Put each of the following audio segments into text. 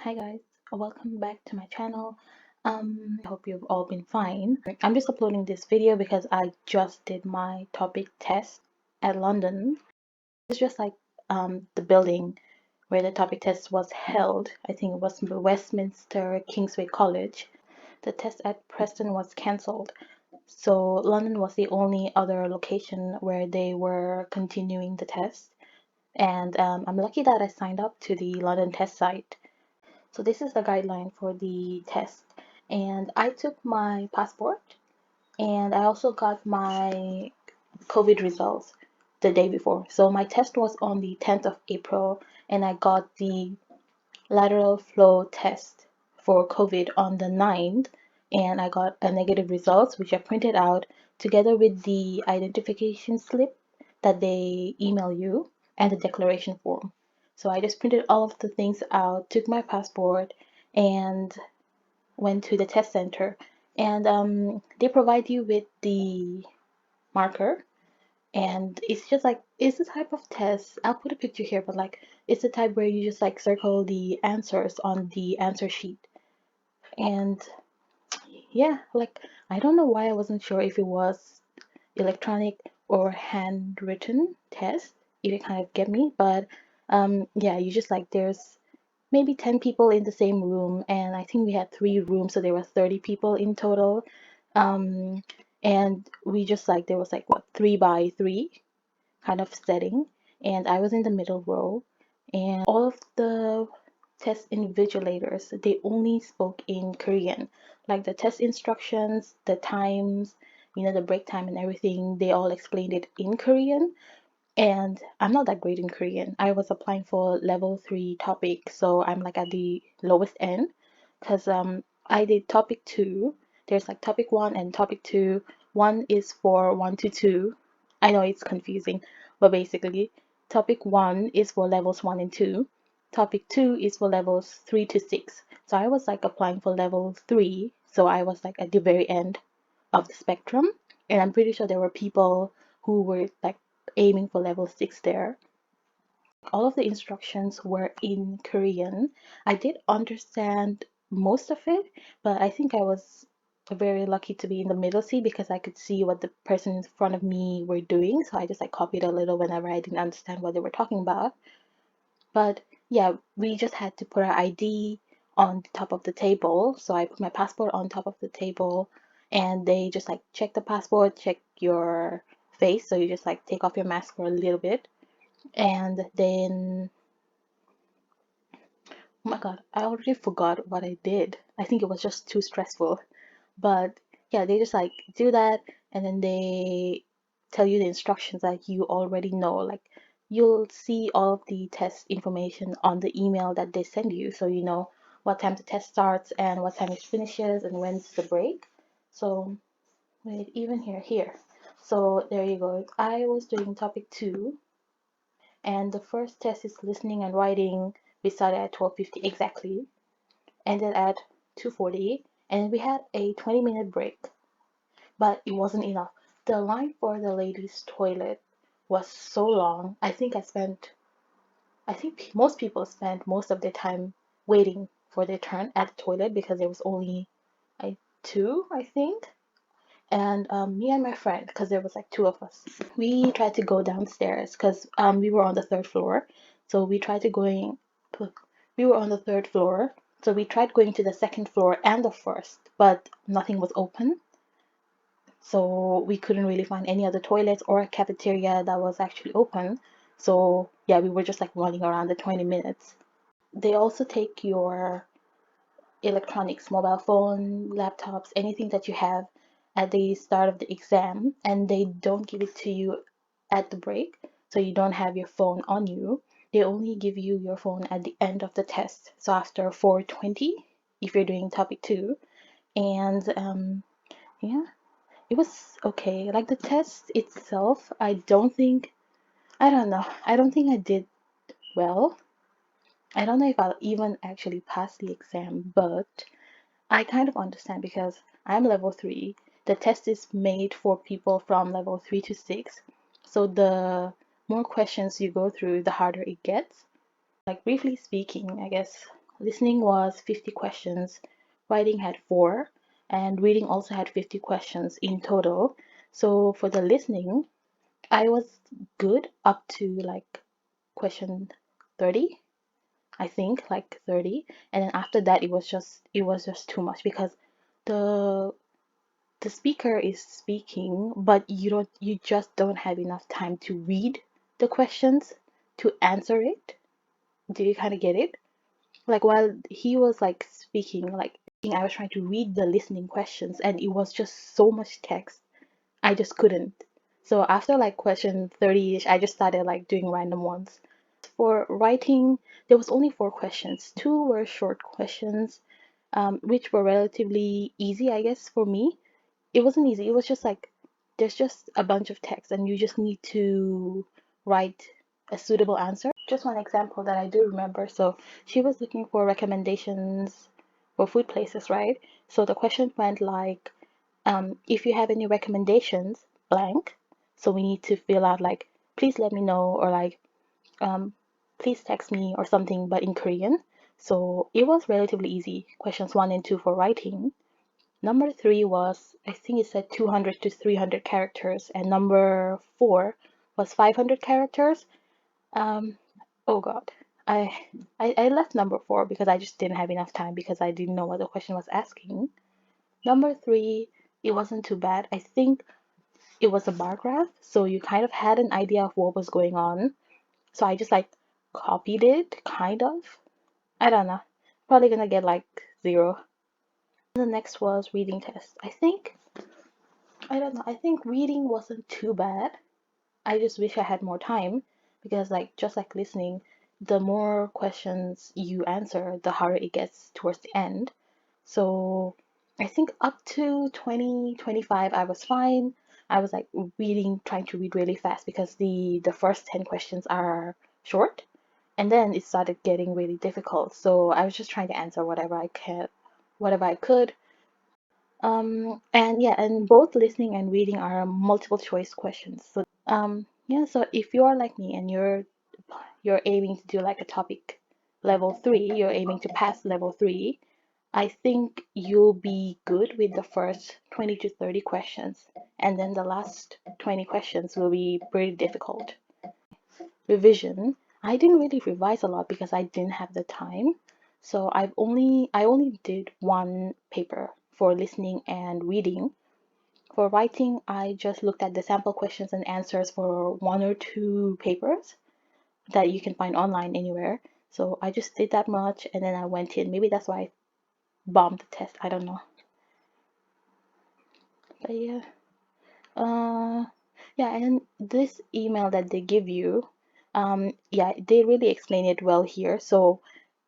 Hi guys, welcome back to my channel. I hope you've all been fine. I'm just uploading this video because I just did my topic test at London. It's just like the building where the topic test was held. I think it was Westminster Kingsway College. The test at Preston was cancelled, so London was the only other location where they were continuing the test. And I'm lucky that I signed up to the London test site. So this is the guideline for the test. And I took my passport and I also got my COVID results the day before. So my test was on the 10th of April and I got the lateral flow test for COVID on the 9th, and I got a negative results which I printed out together with the identification slip that they email you and the declaration form. So I just printed all of the things out, took my passport, and went to the test center. And they provide you with the marker, and it's just like it's a type of test. I'll put a picture here, but like it's a type where you just like circle the answers on the answer sheet. And yeah, like I don't know why I wasn't sure if it was electronic or handwritten test, if you kind of get me. But yeah, you just like there's maybe 10 people in the same room, and I think we had 3 rooms, so there were 30 people in total. Um, and we just like there was like what 3 by 3 kind of setting, and I was in the middle row, and all of the test invigilators, they only spoke in Korean. Like the test instructions, the times, the break time and everything, they all explained it in Korean. And I'm not that great in Korean. I was applying for level 3 topic, so I'm like at the lowest end because I did topic 2. There's like topic 1 and topic 2. One is for 1 to 2. I know it's confusing, but basically topic 1 is for levels 1 and 2. Topic 2 is for levels 3 to 6. So I was like applying for level 3, so I was like at the very end of the spectrum, and I'm pretty sure there were people who were like aiming for level 6 there. All of the instructions were in Korean. I did understand most of it, but I think I was very lucky to be in the middle seat because I could see what the person in front of me were doing. So I just like copied a little whenever I didn't understand what they were talking about. But yeah, we just had to put our ID on the top of the table. So I put my passport on top of the table, and they just like check the passport, check your face. So you just like take off your mask for a little bit, and then oh my God, I already forgot what I did. I think it was just too stressful. But yeah, they just like do that, and then they tell you the instructions that you already know. Like you'll see all of the test information on the email that they send you, so you know what time the test starts and what time it finishes and when's the break. So wait, even here. So there you go. I was doing topic 2, and the first test is listening and writing. We started at 12:50 exactly, ended at 2:40, and we had a 20-minute break, but it wasn't enough. The line for the ladies' toilet was so long. I think most people spent most of their time waiting for their turn at the toilet because there was only like two, I think. And me and my friend, because there was like two of us, we tried to go downstairs because we were on the third floor. So we were on the third floor. So we tried going to the second floor and the first, but nothing was open. So we couldn't really find any other toilets or a cafeteria that was actually open. So yeah, we were just like running around the 20 minutes. They also take your electronics, mobile phone, laptops, anything that you have at the start of the exam, and they don't give it to you at the break, so you don't have your phone on you. They only give you your phone at the end of the test, so after 4:20, if you're doing topic 2. And yeah, it was okay. Like the test itself, I don't know, I don't think I did well. I don't know if I'll even actually pass the exam, but I kind of understand because I'm level 3. The test is made for people from level 3 to 6. So the more questions you go through, the harder it gets. Like briefly speaking, I guess Listening was 50 questions, writing had 4, and reading also had 50 questions in total. So for the listening, I was good up to like question 30, I think, like 30. And then after that it was just too much because the the speaker is speaking, but you just don't have enough time to read the questions to answer it. Do you kind of get it? Like while he was like speaking, I was trying to read the listening questions and it was just so much text. I just couldn't. So after like question 30ish, I just started like doing random ones. For writing, there was only 4 questions. Two were short questions, which were relatively easy, I guess, for me. It wasn't easy. It was just like there's just a bunch of text and you just need to write a suitable answer. Just one example that I do remember. So she was looking for recommendations for food places, right? So the question went like, if you have any recommendations, blank. So we need to fill out like, please let me know, or like, um, please text me or something, but in Korean. So it was relatively easy. Questions 1 and 2 for writing. Number 3 was, I think it said 200 to 300 characters, and number 4 was 500 characters. Um, oh God, I, I left number 4 because I just didn't have enough time because I didn't know what the question was asking. Number 3, it wasn't too bad. I think it was a bar graph, so you kind of had an idea of what was going on. So I just like copied it, kind of. I don't know. Probably gonna get like 0. The next was reading test. I don't know. I think reading wasn't too bad. I just wish I had more time because, like, just like listening, the more questions you answer, the harder it gets towards the end. So I think up to 20, 25, I was fine. I was like reading, trying to read really fast because the first 10 questions are short, and then it started getting really difficult. So I was just trying to answer whatever I could. And yeah, and both listening and reading are multiple choice questions. So yeah, so if you're like me and you're aiming to do like a topic level 3, you're aiming to pass level 3, I think you'll be good with the first 20 to 30 questions, and then the last 20 questions will be pretty difficult. Revision, I didn't really revise a lot because I didn't have the time. So I only did one paper for listening and reading. For writing, I just looked at the sample questions and answers for 1 or 2 papers that you can find online anywhere. So I just did that much and then I went in. Maybe that's why I bombed the test. I don't know. But yeah. Uh, yeah, and this email that they give you, yeah, they really explain it well here. So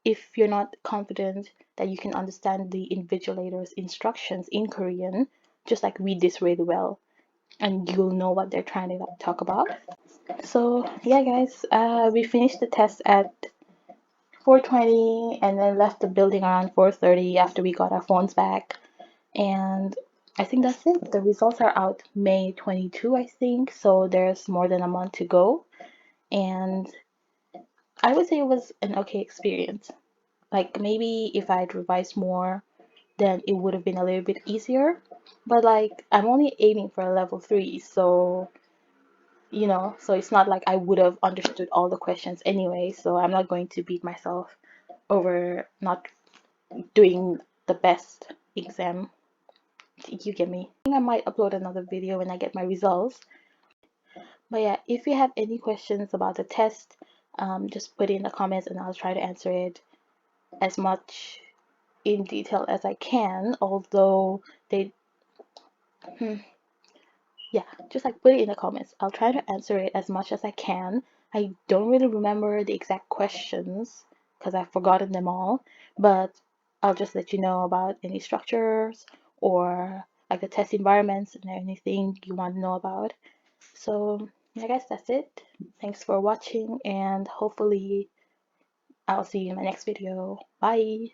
if you're not confident that you can understand the invigilator's instructions in Korean, just like read this really well, and you'll know what they're trying to like, talk about. So yeah, guys, we finished the test at 4:20 and then left the building around 4:30 after we got our phones back. And I think that's it. The results are out May 22, I think. So there's more than a month to go. And I would say it was an okay experience. Like maybe if I'd revised more, then it would have been a little bit easier. But like I'm only aiming for a level 3, so so it's not like I would have understood all the questions anyway. So I'm not going to beat myself over not doing the best exam. You get me? I think I might upload another video when I get my results. But yeah, if you have any questions about the test, just put it in the comments and I'll try to answer it as much in detail as I can. Although they, hmm, yeah, just like put it in the comments. I'll try to answer it as much as I can. I don't really remember the exact questions because I've forgotten them all, but I'll just let you know about any structures or like the test environments and anything you want to know about. So, yeah, guys, that's it. Thanks for watching, and hopefully, I'll see you in my next video. Bye.